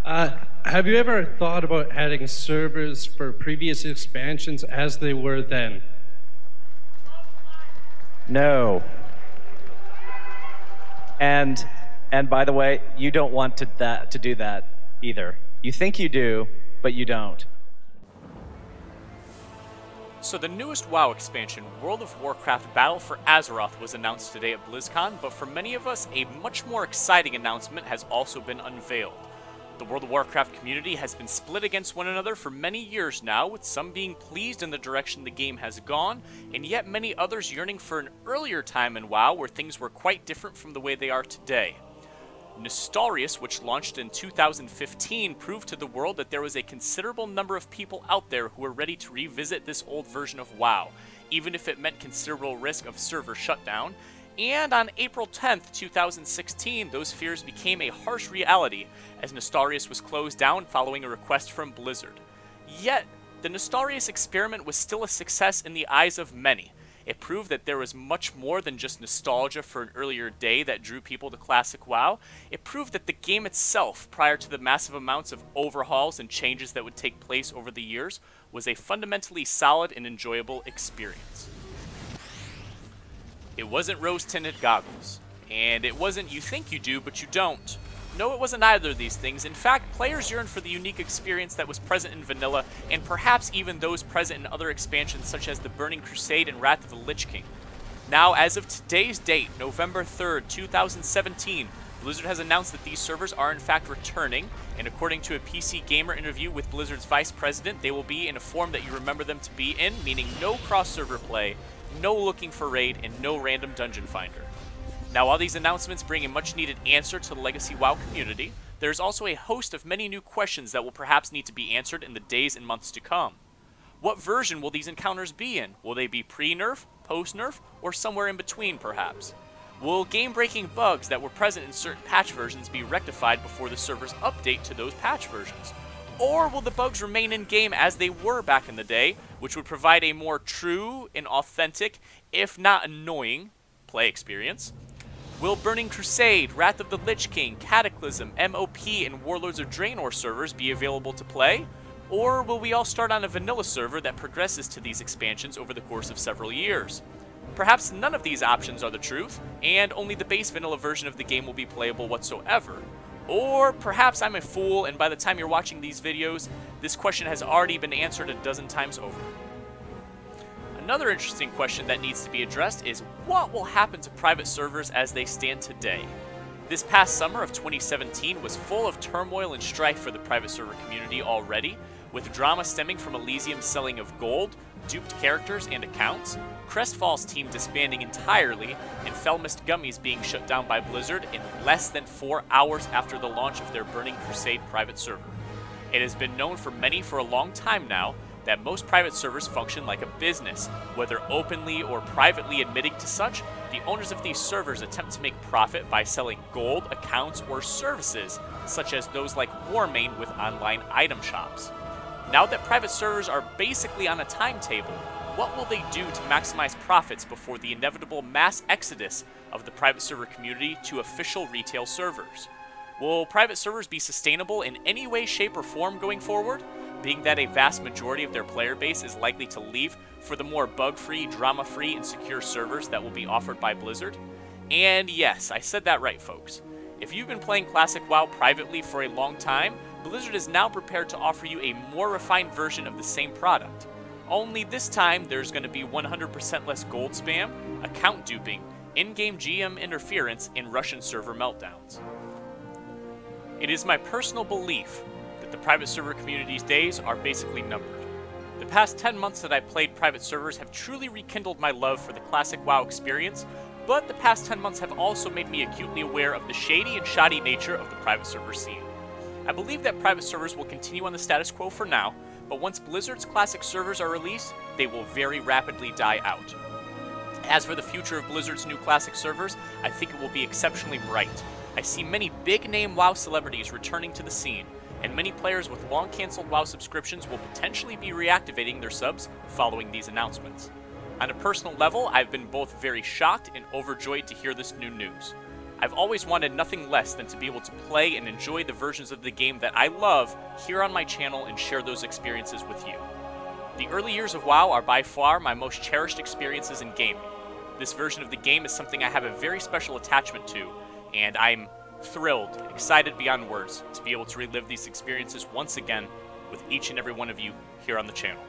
Have you ever thought about adding servers for previous expansions as they were then? No. And by the way, you don't want to do that either. You think you do, but you don't. So the newest WoW expansion, World of Warcraft Battle for Azeroth, was announced today at Blizzcon, but for many of us, a much more exciting announcement has also been unveiled. The World of Warcraft community has been split against one another for many years now, with some being pleased in the direction the game has gone, and yet many others yearning for an earlier time in WoW where things were quite different from the way they are today. Nostarius, which launched in 2015, proved to the world that there was a considerable number of people out there who were ready to revisit this old version of WoW, even if it meant considerable risk of server shutdown. And on April 10th, 2016, those fears became a harsh reality as Nostarius was closed down following a request from Blizzard. Yet, the Nostarius experiment was still a success in the eyes of many. It proved that there was much more than just nostalgia for an earlier day that drew people to classic WoW. It proved that the game itself, prior to the massive amounts of overhauls and changes that would take place over the years, was a fundamentally solid and enjoyable experience. It wasn't rose-tinted goggles, and it wasn't you think you do, but you don't. No, it wasn't either of these things. In fact, players yearned for the unique experience that was present in vanilla, and perhaps even those present in other expansions such as the Burning Crusade and Wrath of the Lich King. Now, as of today's date, November 3rd, 2017, Blizzard has announced that these servers are in fact returning, and according to a PC Gamer interview with Blizzard's vice president, they will be in a form that you remember them to be in, meaning no cross-server play, no looking for raid, and no random dungeon finder. Now, while these announcements bring a much-needed answer to the legacy WoW community, there is also a host of many new questions that will perhaps need to be answered in the days and months to come. What version will these encounters be in? Will they be pre-nerf, post-nerf, or somewhere in between, perhaps? Will game-breaking bugs that were present in certain patch versions be rectified before the servers update to those patch versions? Or will the bugs remain in-game as they were back in the day, which would provide a more true and authentic, if not annoying, play experience? Will Burning Crusade, Wrath of the Lich King, Cataclysm, MOP, and Warlords of Draenor servers be available to play? Or will we all start on a vanilla server that progresses to these expansions over the course of several years? Perhaps none of these options are the truth, and only the base vanilla version of the game will be playable whatsoever. Or perhaps I'm a fool, and by the time you're watching these videos, this question has already been answered a dozen times over. Another interesting question that needs to be addressed is what will happen to private servers as they stand today? This past summer of 2017 was full of turmoil and strife for the private server community already, with drama stemming from Elysium's selling of gold, duped characters and accounts, Crestfall's team disbanding entirely, and Fellmist Gummies being shut down by Blizzard in less than 4 hours after the launch of their Burning Crusade private server. It has been known for many for a long time now that most private servers function like a business. Whether openly or privately admitting to such, the owners of these servers attempt to make profit by selling gold, accounts, or services, such as those like Warmane with online item shops. Now that private servers are basically on a timetable, what will they do to maximize profits before the inevitable mass exodus of the private server community to official retail servers? Will private servers be sustainable in any way, shape, or form going forward, being that a vast majority of their player base is likely to leave for the more bug-free, drama-free, and secure servers that will be offered by Blizzard? And yes, I said that right, folks. If you've been playing Classic WoW privately for a long time, Blizzard is now prepared to offer you a more refined version of the same product. Only this time, there's going to be 100% less gold spam, account duping, in-game GM interference, and Russian server meltdowns. It is my personal belief that the private server community's days are basically numbered. The past 10 months that I've played private servers have truly rekindled my love for the classic WoW experience, but the past 10 months have also made me acutely aware of the shady and shoddy nature of the private server scene. I believe that private servers will continue on the status quo for now, but once Blizzard's classic servers are released, they will very rapidly die out. As for the future of Blizzard's new classic servers, I think it will be exceptionally bright. I see many big-name WoW celebrities returning to the scene, and many players with long-canceled WoW subscriptions will potentially be reactivating their subs following these announcements. On a personal level, I've been both very shocked and overjoyed to hear this new news. I've always wanted nothing less than to be able to play and enjoy the versions of the game that I love here on my channel and share those experiences with you. The early years of WoW are by far my most cherished experiences in gaming. This version of the game is something I have a very special attachment to, and I'm thrilled, excited beyond words to be able to relive these experiences once again with each and every one of you here on the channel.